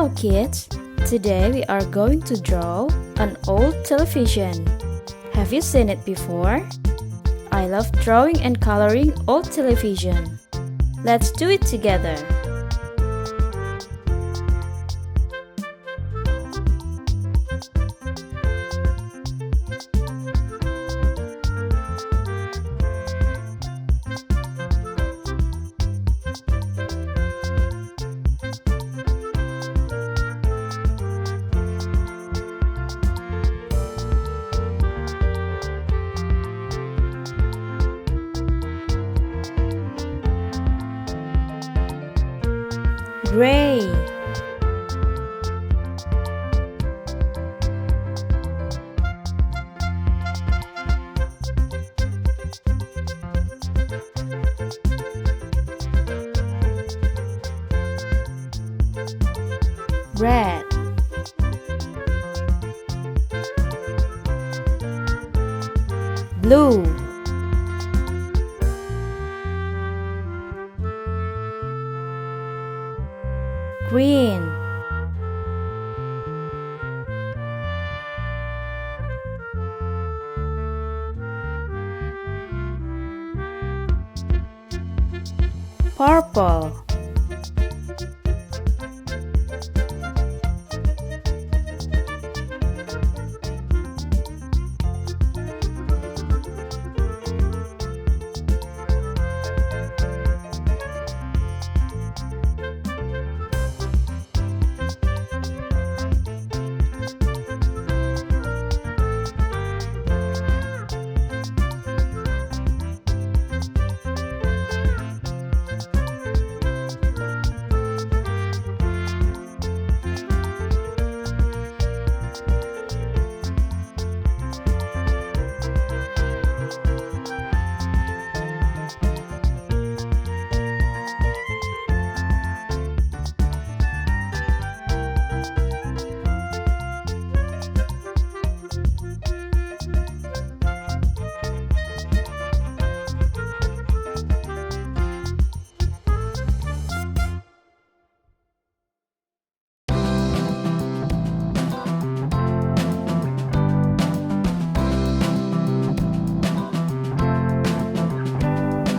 Hello kids! Today we are going to draw an old television. Have you seen it before? I love drawing and coloring old television. Let's do it together. Gray, red, blue, green, purple,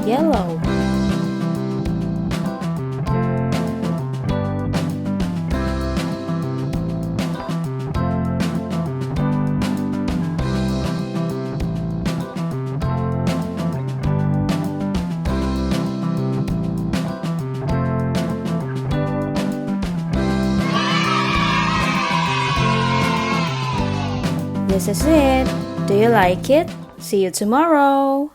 yellow, This is it. Do you like it? See you tomorrow.